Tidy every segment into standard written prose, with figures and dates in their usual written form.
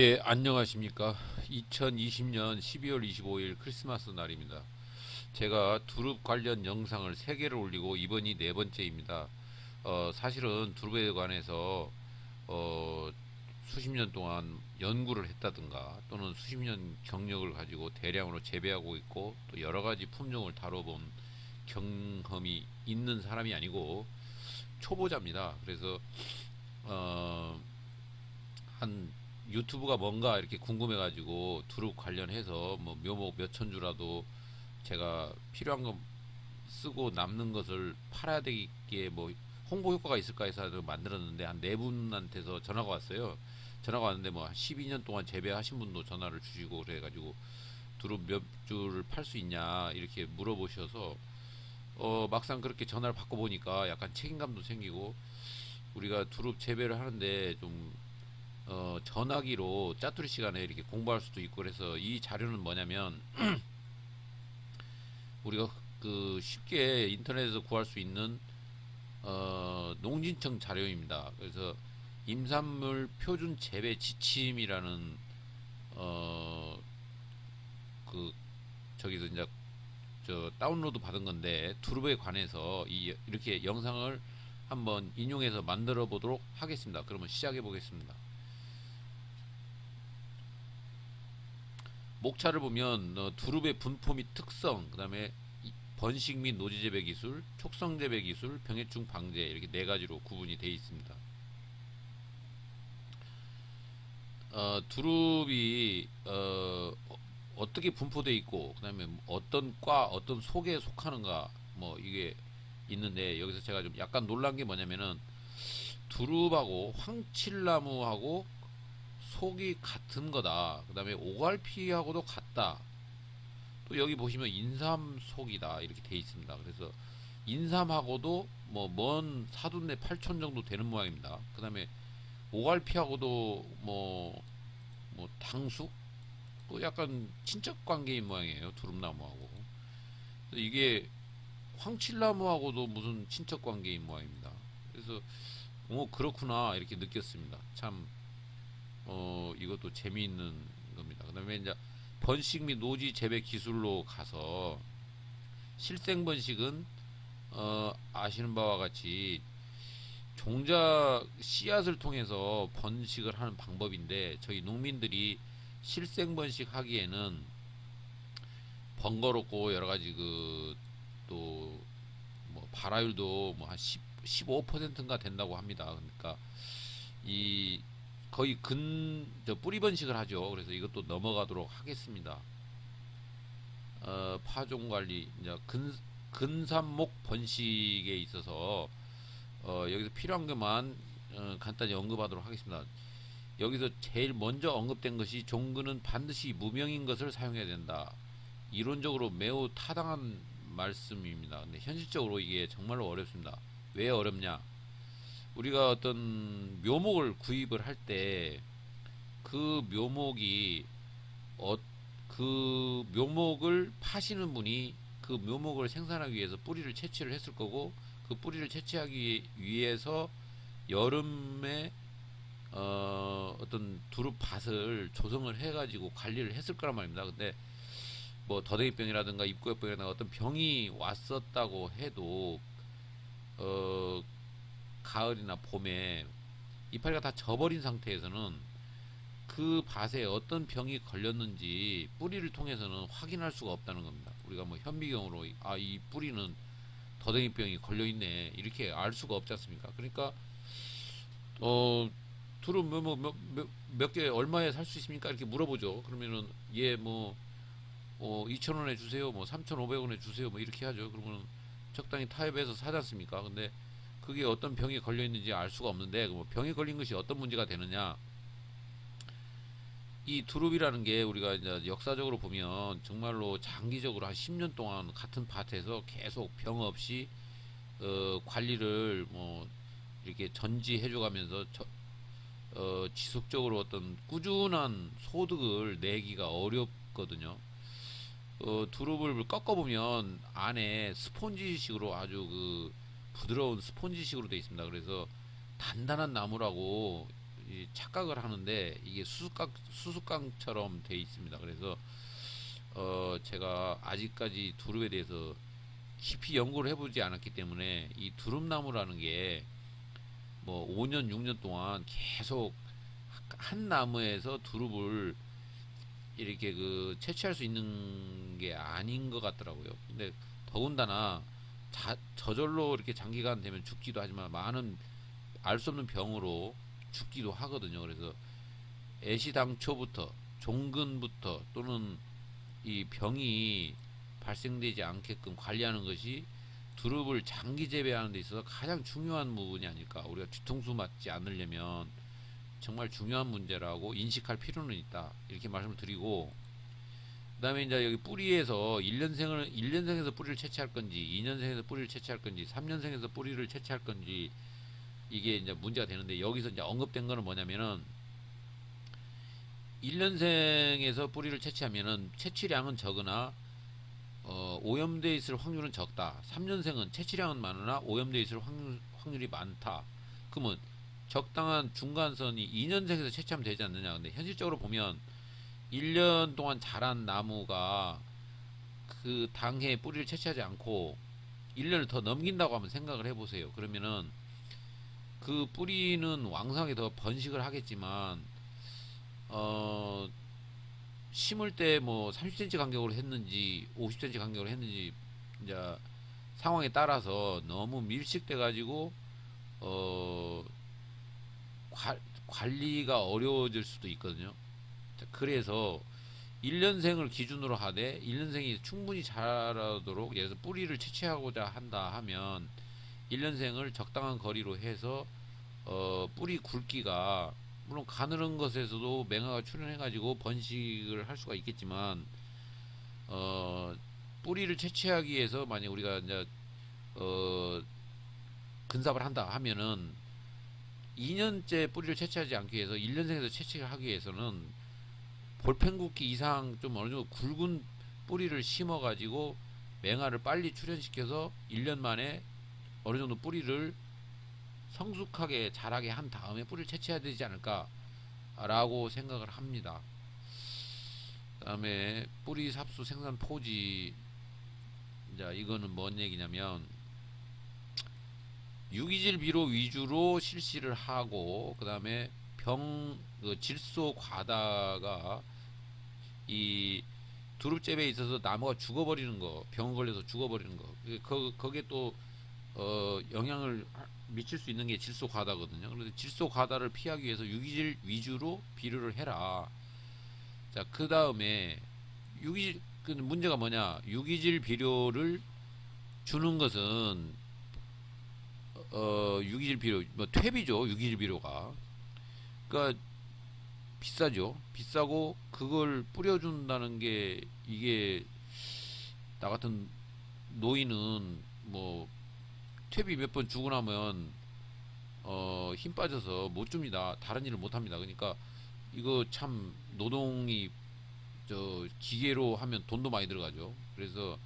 예, 안녕하십니까. 2020년 12월 25일 크리스마스 날입니다. 제가 두릅 관련 영상을 3개를 올리고 이번이 네 번째입니다. 사실은 두릅에 관해서 어, 수십 년 동안 연구를 했다든가 또는 수십 년 경력을 가지고 대량으로 재배하고 있고 또 여러 가지 품종을 다뤄본 경험이 있는 사람이 아니고 초보자입니다. 그래서 어, 한 유튜브가 뭔가 이렇게 궁금해가지고 두릅 관련해서 뭐 묘목 몇천 주라도 제가 필요한 거 쓰고 남는 것을 팔아야 되기에 뭐 홍보 효과가 있을까 해서 만들었는데 한 네 분한테서 전화가 왔어요. 전화가 왔는데 뭐 12년 동안 재배하신 분도 전화를 주시고 그래가지고 두릅 몇 주를 팔 수 있냐 이렇게 물어보셔서 막상 그렇게 전화를 받고 보니까 약간 책임감도 생기고 우리가 두릅 재배를 하는데 좀 전화기로 짜투리 시간에 이렇게 공부할 수도 있고 그래서 이 자료는 뭐냐면 우리가 그 쉽게 인터넷에서 구할 수 있는 농진청 자료입니다. 그래서 임산물 표준 재배 지침이라는 어, 그 저기서 이제 저 다운로드 받은 건데 두릅에 관해서 이렇게 영상을 한번 인용해서 만들어 보도록 하겠습니다. 그러면 시작해 보겠습니다. 목차를 보면 두릅의 분포 및 특성, 그다음에 번식 및 노지 재배 기술, 촉성 재배 기술, 병해충 방제 이렇게 네 가지로 구분이 되어 있습니다. 두릅이 어떻게 분포되어 있고, 그다음에 어떤 과, 어떤 속에 속하는가, 뭐 이게 있는데 여기서 제가 좀 약간 놀란 게 뭐냐면은 두릅하고 황칠나무하고 속이 같은 거다. 그다음에 오갈피하고도 같다. 또 여기 보시면 인삼 속이다 이렇게 돼 있습니다. 그래서 인삼하고도 뭐 먼 사둔내 8촌 정도 되는 모양입니다. 그 다음에 오갈피하고도 뭐 당숙 또 약간 친척 관계인 모양이에요. 두릅나무하고. 이게 황칠나무하고도 무슨 친척 관계인 모양입니다. 그래서 그렇구나 이렇게 느꼈습니다. 참 이것도 재미있는 겁니다. 그 다음에 이제 번식 및 노지 재배 기술로 가서 실생 번식은 아시는 바와 같이 종자 씨앗을 통해서 번식을 하는 방법인데 저희 농민들이 실생 번식하기에는 번거롭고 여러 가지 그 또 뭐 발화율도 뭐 한 10, 15%인가 된다고 합니다. 그러니까 이 거의 저 뿌리 번식을 하죠. 그래서 이것도 넘어가도록 하겠습니다. 파종 관리 이제 근삼목 번식에 있어서 여기서 필요한 것만 간단히 언급하도록 하겠습니다. 여기서 제일 먼저 언급된 것이 종근은 반드시 무명인 것을 사용해야 된다. 이론적으로 매우 타당한 말씀입니다. 근데 현실적으로 이게 정말로 어렵습니다. 왜 어렵냐? 우리가 어떤 묘목을 구입을 할 때 그 묘목이 어, 그 묘목을 파시는 분이 그 묘목을 생산하기 위해서 뿌리를 채취를 했을 거고 그 뿌리를 채취하기 위해서 여름에 어떤 두릅밭을 조성을 해가지고 관리를 했을 거란 말입니다. 근데 뭐 더댕이병이라든가 입구역병이라든가 어떤 병이 왔었다고 해도 어, 가을이나 봄에 이파리가 다 져버린 상태에서는 그 밭에 어떤 병이 걸렸는지 뿌리를 통해서는 확인할 수가 없다는 겁니다. 우리가 뭐 현미경으로 이 뿌리는 더댕이병이 걸려 있네 이렇게 알 수가 없지 않습니까? 그러니까 어 두릅 몇 개 얼마에 살 수 있습니까? 이렇게 물어보죠. 그러면은 얘뭐 2,000원에 주세요. 뭐 3,500원에 주세요. 뭐 이렇게 하죠. 그러면 적당히 타협해서 사지 않습니까? 근데 그게 어떤 병이 걸려 있는지 알 수가 없는데 뭐 병이 걸린 것이 어떤 문제가 되느냐? 이 두릅이라는 게 우리가 이제 역사적으로 보면 정말로 장기적으로 한 10년 동안 같은 밭에서 계속 병 없이 관리를 뭐 이렇게 전지해줘가면서 지속적으로 어떤 꾸준한 소득을 내기가 어렵거든요. 두릅을 꺾어보면 안에 스폰지식으로 아주 그 부드러운 스폰지식으로 되어 있습니다. 그래서 단단한 나무라고 이 착각을 하는데 이게 수수깡처럼 돼 있습니다. 그래서 제가 아직까지 두릅에 대해서 깊이 연구를 해보지 않았기 때문에 이 두릅나무라는 게 뭐 5년 6년 동안 계속 한 나무에서 두릅을 이렇게 그 채취할 수 있는 게 아닌 것 같더라고요. 근데 더군다나 저절로 이렇게 장기간 되면 죽기도 하지만 많은 알 수 없는 병으로 죽기도 하거든요. 그래서 애시당초부터 종근부터 또는 이 병이 발생되지 않게끔 관리하는 것이 두릅을 장기 재배하는 데 있어서 가장 중요한 부분이 아닐까. 우리가 뒤통수 맞지 않으려면 정말 중요한 문제라고 인식할 필요는 있다. 이렇게 말씀을 드리고, 그 다음에 이제 여기 뿌리에서 1년생에서 뿌리를 채취할 건지, 2년생에서 뿌리를 채취할 건지, 3년생에서 뿌리를 채취할 건지, 이게 이제 문제가 되는데, 여기서 이제 언급된 거는 뭐냐면은, 1년생에서 뿌리를 채취하면은 채취량은 적으나, 오염되어 있을 확률은 적다. 3년생은 채취량은 많으나 오염되어 있을 확률이 많다. 그러면 적당한 중간선이 2년생에서 채취하면 되지 않느냐. 근데 현실적으로 보면 1년 동안 자란 나무가 그 당해에 뿌리를 채취하지 않고 1년을 더 넘긴다고 한번 생각을 해보세요. 그러면은 그 뿌리는 왕성하게 더 번식을 하겠지만 어 심을 때 뭐 30cm 간격으로 했는지 50cm 간격으로 했는지 이제 상황에 따라서 너무 밀식돼 가지고 어 관- 관리가 어려워질 수도 있거든요. 자, 그래서 1년생을 기준으로 하되 1년생이 충분히 자라도록 예를 들어서 뿌리를 채취하고자 한다 하면 1년생을 적당한 거리로 해서 뿌리 굵기가 물론 가늘은 것에서도 맹아가 출현해가지고 번식을 할 수가 있겠지만 어, 뿌리를 채취하기 위해서 만약 우리가 이제 어, 근삽을 한다 하면은 2년째 뿌리를 채취하지 않기 위해서 1년생에서 채취를 하기 위해서는 볼펜 굵기 이상 좀 어느 정도 굵은 뿌리를 심어가지고 맹아를 빨리 출현시켜서 1년 만에 어느 정도 뿌리를 성숙하게 자라게 한 다음에 뿌리를 채취해야 되지 않을까라고 생각을 합니다. 그다음에 뿌리 삽수 생산 포지, 자 이거는 뭔 얘기냐면 유기질 비료 위주로 실시를 하고 그다음에 질소 과다가 이 두릅재배에 있어서 나무가 죽어버리는 거, 병 걸려서 죽어버리는 거, 거기에 또 영향을 미칠 수 있는 게 질소 과다거든요. 그래서 질소 과다를 피하기 위해서 유기질 위주로 비료를 해라. 자, 그 다음에 그 문제가 뭐냐? 유기질 비료를 주는 것은 유기질 비료, 뭐 퇴비죠. 유기질 비료가. 그러니까 비싸죠. 비싸고 그걸 뿌려준다는 게 이게 나 같은 노인은 뭐 퇴비 몇 번 주고 나면 힘 빠져서 못 줍니다. 다른 일을 못 합니다. 그러니까 이거 참 노동이 기계로 하면 돈도 많이 들어가죠. 그래서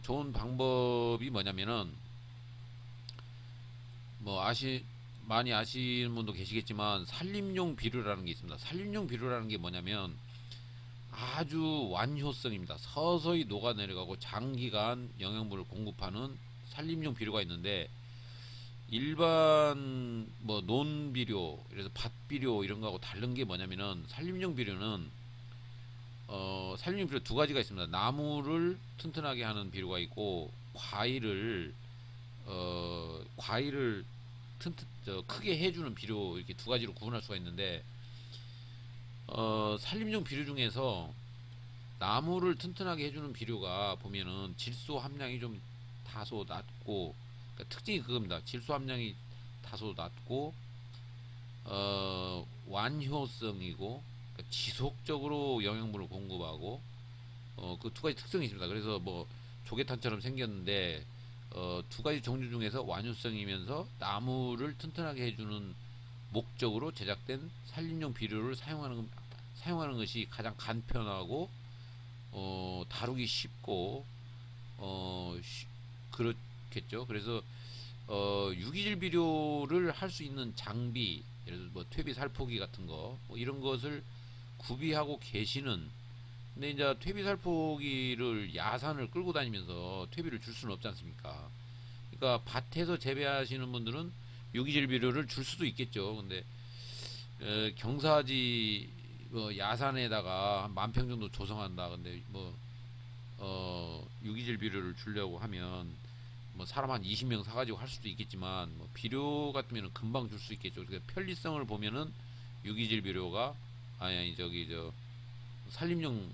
좋은 방법이 뭐냐면은 뭐 많이 아시는 분도 계시겠지만 산림용 비료라는 게 있습니다. 산림용 비료라는 게 뭐냐면 아주 완효성입니다. 서서히 녹아내려가고 장기간 영양분을 공급하는 산림용 비료가 있는데 일반 뭐 논비료, 그래서 밭비료 이런 거하고 다른 게 뭐냐면은 산림용 비료는 산림용 비료 두 가지가 있습니다. 나무를 튼튼하게 하는 비료가 있고 과일을 크게 해주는 비료, 이렇게 두 가지로 구분할 수가 있는데 산림용 비료 중에서 나무를 튼튼하게 해주는 비료가 보면은 질소 함량이 좀 다소 낮고, 그러니까 특징이 그겁니다. 질소 함량이 다소 낮고 완효성이고, 그러니까 지속적으로 영양분을 공급하고 그 두 가지 특성이 있습니다. 그래서 뭐 조개탄처럼 생겼는데 두 가지 종류 중에서 완효성이면서 나무를 튼튼하게 해주는 목적으로 제작된 산림용 비료를 사용하는 것이 가장 간편하고 다루기 쉽고 그렇겠죠. 그래서 유기질 비료를 할 수 있는 장비, 예를 들어 뭐 퇴비 살포기 같은 거 뭐 이런 것을 구비하고 계시는. 근데 이제 퇴비 살포기를 야산을 끌고 다니면서 퇴비를 줄 수는 없지 않습니까? 그러니까 밭에서 재배하시는 분들은 유기질 비료를 줄 수도 있겠죠. 근데 경사지 뭐 야산에다가 한 10,000평 정도 조성한다. 근데 뭐 유기질 비료를 주려고 하면 뭐 사람 한 20명 사가지고 할 수도 있겠지만 뭐 비료 같으면 금방 줄 수 있겠죠. 그러니까 편리성을 보면은 유기질 비료가 아니 저기 저 산림용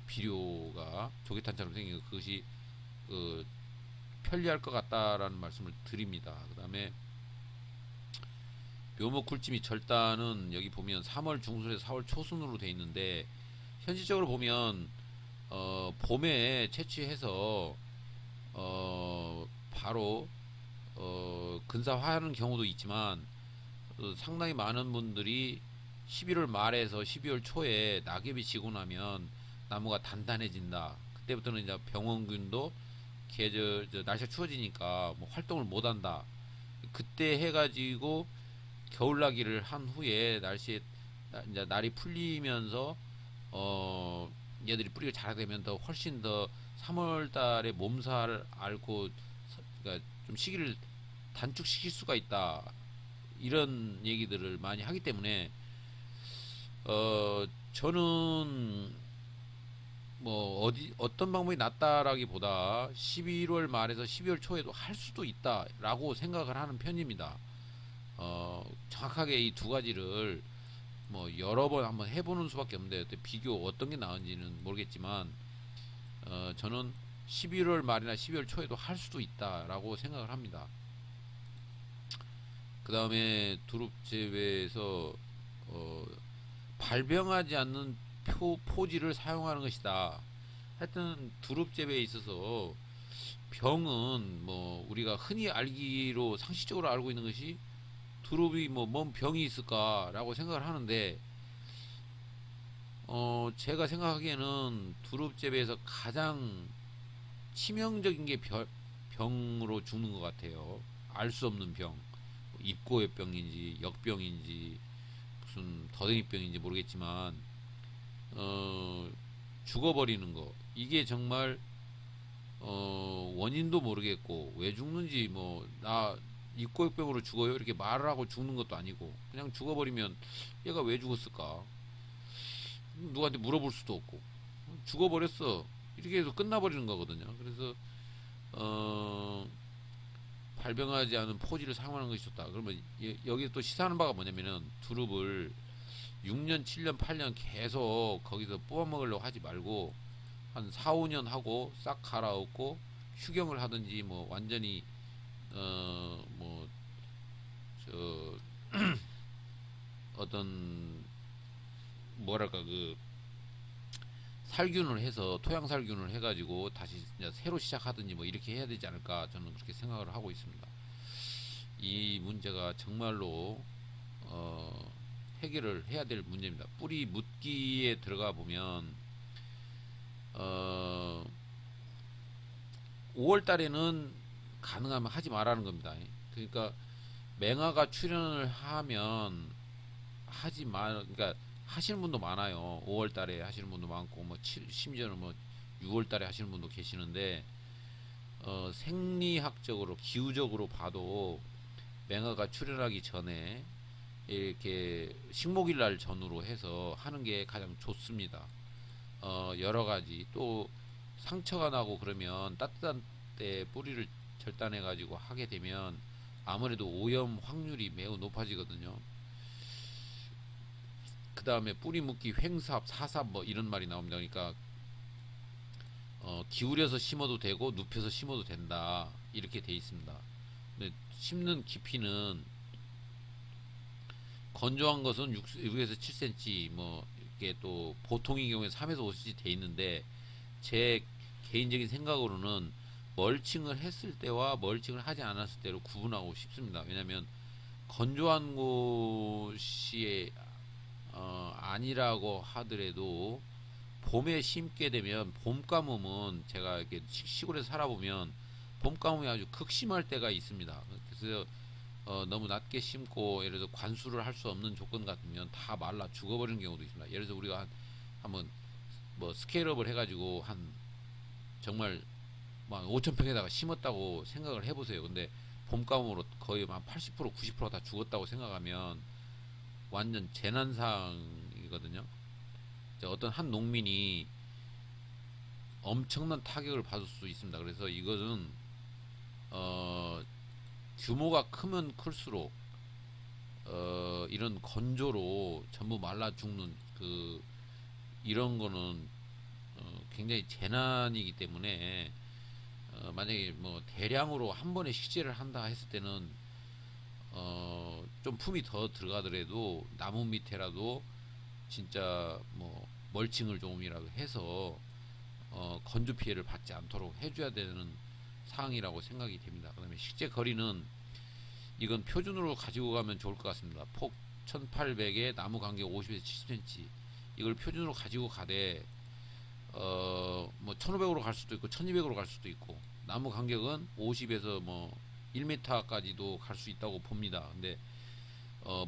비료가 조개탄처럼 생긴 그것이 그 편리할 것 같다라는 말씀을 드립니다. 그 다음에 묘목 굴지미 절단은 여기 보면 3월 중순에서 4월 초순으로 돼 있는데 현실적으로 보면 봄에 채취해서 바로 근사화하는 경우도 있지만 상당히 많은 분들이 11월 말에서 12월 초에 낙엽이 지고 나면 나무가 단단해진다. 그때부터는 이제 병원균도 계절 날씨가 추워지니까 뭐 활동을 못한다. 그때 해가지고 겨울나기를 한 후에 날씨에 이제 날이 풀리면서 얘들이 뿌리가 자라되면 더 훨씬 더 3월 달에 몸살 앓고 그러니까 좀 시기를 단축시킬 수가 있다. 이런 얘기들을 많이 하기 때문에 저는 뭐 어떤 방법이 낫다라기보다 11월 말에서 12월 초에도 할 수도 있다라고 생각을 하는 편입니다. 정확하게 이 두 가지를 뭐 여러 번 한번 해보는 수밖에 없는데 비교 어떤 게 나은지는 모르겠지만 저는 11월 말이나 12월 초에도 할 수도 있다라고 생각을 합니다. 그 다음에 두릅 재배에서 발병하지 않는 포지를 사용하는 것이다. 하여튼 두릅 재배에 있어서 병은 뭐 우리가 흔히 알기로 상식적으로 알고 있는 것이 두릅이 뭐 뭔 병이 있을까라고 생각을 하는데 제가 생각하기에는 두릅 재배에서 가장 치명적인 게 병으로 죽는 것 같아요. 알 수 없는 병, 입고해병인지 역병인지 무슨 더듬이병인지 모르겠지만 죽어버리는 거 이게 정말 원인도 모르겠고 왜 죽는지 뭐 나 입고역병으로 죽어요 이렇게 말을 하고 죽는 것도 아니고 그냥 죽어버리면 얘가 왜 죽었을까 누구한테 물어볼 수도 없고 죽어버렸어 이렇게 해서 끝나버리는 거거든요. 그래서 어, 발병하지 않은 포지를 사용하는 것이 좋다. 그러면 여기 또 시사하는 바가 뭐냐면은 두릅을 6년, 7년, 8년 계속 거기서 뽑아먹으려고 하지 말고 한 4, 5년 하고 싹 갈아엎고 휴경을 하든지 뭐 완전히 뭐 저 어떤 뭐랄까 그 살균을 해서 토양 살균을 해가지고 다시 이제 새로 시작하든지 뭐 이렇게 해야 되지 않을까 저는 그렇게 생각을 하고 있습니다. 이 문제가 정말로 해결을 해야 될 문제입니다. 뿌리 묻기에 들어가 보면 5월 달에는 가능하면 하지 말라는 겁니다. 그러니까 맹아가 출현을 하면 하지 말, 그러니까 하시는 분도 많아요. 5월 달에 하시는 분도 많고, 뭐, 심지어는 뭐, 6월 달에 하시는 분도 계시는데, 생리학적으로, 기후적으로 봐도, 맹아가 출현하기 전에, 이렇게, 식목일 날 전후로 해서 하는 게 가장 좋습니다. 여러 가지, 또, 상처가 나고 그러면 따뜻한 때 뿌리를 절단해가지고 하게 되면, 아무래도 오염 확률이 매우 높아지거든요. 그 다음에 뿌리 묶기 횡삽, 사삽 뭐 이런 말이 나옵니다. 그러니까 기울여서 심어도 되고 눕혀서 심어도 된다 이렇게 돼 있습니다. 근데 심는 깊이는 건조한 것은 6에서 7cm 뭐 이렇게 또 보통의 경우에 3에서 5cm 돼 있는데 제 개인적인 생각으로는 멀칭을 했을 때와 멀칭을 하지 않았을 때로 구분하고 싶습니다. 왜냐하면 건조한 곳이 아니라고 하더라도 봄에 심게 되면 봄 가뭄은 제가 이렇게 시골에 살아보면 봄 가뭄이 아주 극심할 때가 있습니다. 그래서 너무 낮게 심고 예를 들어 관수를 할 수 없는 조건 같으면 다 말라 죽어버리는 경우도 있습니다. 예를 들어 우리가 한번 뭐 스케일업을 해가지고 한 정말 막 5천 평에다가 심었다고 생각을 해보세요. 근데 봄가뭄으로 거의 한 80% 90%다 죽었다고 생각하면 완전 재난상이거든요. 어떤 한 농민이 엄청난 타격을 받을 수 있습니다. 그래서 이것은 어, 규모가 크면 클수록 이런 건조로 전부 말라 죽는 이런 거는 굉장히 재난이기 때문에 만약에 뭐 대량으로 한 번에 식재를 한다 했을 때는 좀 품이 더 들어가더라도 나무 밑에라도 진짜 뭐 멀칭을 조금이라도 해서 건조 피해를 받지 않도록 해줘야 되는 사항이라고 생각이 됩니다. 그다음에 식재 거리는 이건 표준으로 가지고 가면 좋을 것 같습니다. 폭 1800에 나무 간격 50에서 70cm 이걸 표준으로 가지고 가되 뭐 1500으로 갈 수도 있고 1200으로 갈 수도 있고 나무 간격은 50에서 뭐 1m까지도 갈 수 있다고 봅니다. 근데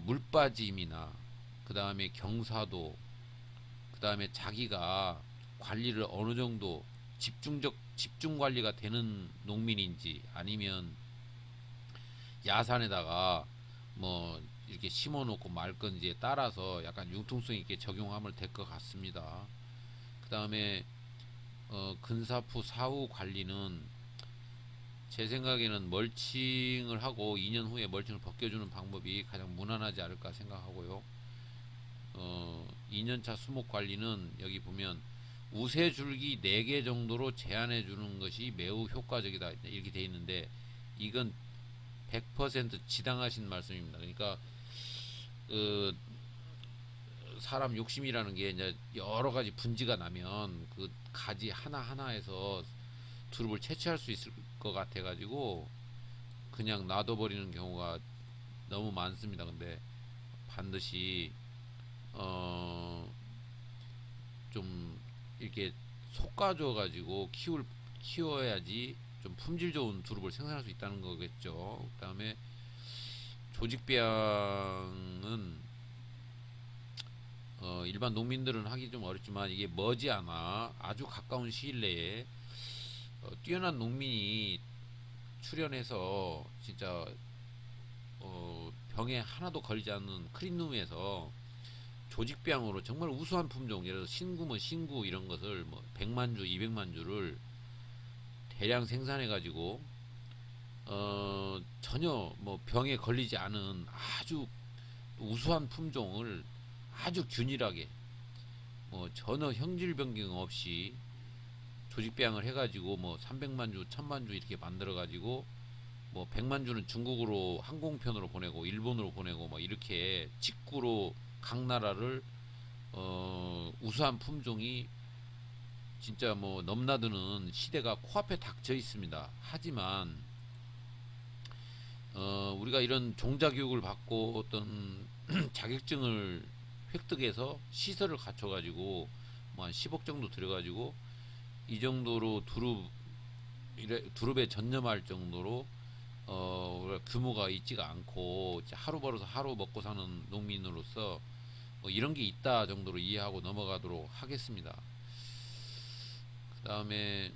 물빠짐이나 그 다음에 경사도 그 다음에 자기가 관리를 어느 정도 집중 관리가 되는 농민인지 아니면 야산에다가 뭐 이렇게 심어 놓고 말 건지에 따라서 약간 융통성 있게 적용하면 될 것 같습니다. 그 다음에 근사후 사후 관리는 제 생각에는 멀칭을 하고 2년 후에 멀칭을 벗겨주는 방법이 가장 무난하지 않을까 생각하고요. 2년차 수목 관리는 여기 보면 우세 줄기 4개 정도로 제한해 주는 것이 매우 효과적이다 이렇게 되어 있는데 이건 100% 지당하신 말씀입니다. 그러니까 사람 욕심이라는 게 이제 여러 가지 분지가 나면 그 가지 하나하나에서 두릅을 채취할 수 있을 것 같아 가지고 그냥 놔둬버리는 경우가 너무 많습니다. 근데 반드시 좀 이렇게 솎아줘 가지고 키워야지 좀 품질 좋은 두릅을 생산할 수 있다는 거겠죠. 그 다음에 조직배양은 일반 농민들은 하기 좀 어렵지만 이게 머지않아 아주 가까운 시일 내에 뛰어난 농민이 출연해서 진짜 병에 하나도 걸리지 않는 크린룸에서 조직배양으로 정말 우수한 품종 예를 들어 신구면 신구 이런 것을 뭐 100만 주, 200만 주를 대량 생산해 가지고 전혀 뭐 병에 걸리지 않은 아주 우수한 품종을 아주 균일하게 뭐 전혀 형질 변경 없이 조직배양을 해가지고 뭐 300만 주, 1000만 주 이렇게 만들어 가지고 뭐 100만 주는 중국으로 항공편으로 보내고 일본으로 보내고 뭐 이렇게 직구로 각 나라를 우수한 품종이 진짜 뭐 넘나드는 시대가 코앞에 닥쳐 있습니다. 하지만 우리가 이런 종자 교육을 받고 어떤 자격증을 획득해서 시설을 갖춰가지고 뭐 한 10억 정도 들여가지고 이 정도로 두릅에 전념할 정도로 규모가 있지가 않고 하루 벌어서 하루 먹고 사는 농민으로서 뭐 이런 게 있다 정도로 이해하고 넘어가도록 하겠습니다. 그 다음에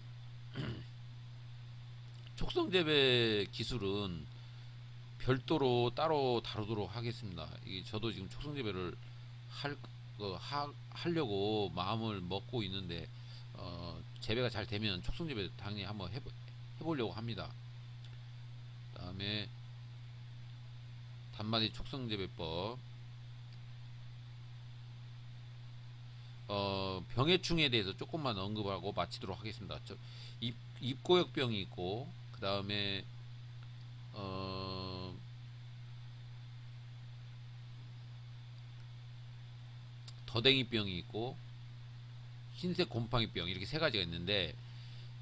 촉성재배 기술은 별도로 따로 다루도록 하겠습니다. 이게 저도 지금 촉성재배를 하려고 마음을 먹고 있는데 재배가 잘 되면 촉성재배 당연히 한번 해보려고 합니다. 그 다음에 단마디 촉성재배법 병해충에 대해서 조금만 언급하고 마치도록 하겠습니다. 잎고역병이 있고 그 다음에 더댕이병이 있고 흰색 곰팡이병 이렇게 세 가지가 있는데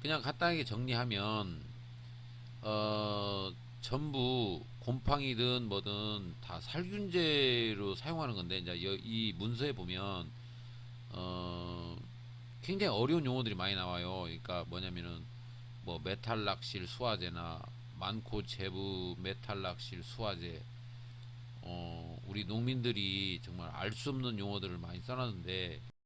그냥 간단하게 정리하면 전부 곰팡이든 뭐든 다 살균제로 사용하는 건데 이제 이 문서에 보면 굉장히 어려운 용어들이 많이 나와요. 그러니까 뭐냐면은 뭐 메탈락실 수화제나 많고 제부, 메탈 낚실, 수화제, 우리 농민들이 정말 알 수 없는 용어들을 많이 써놨는데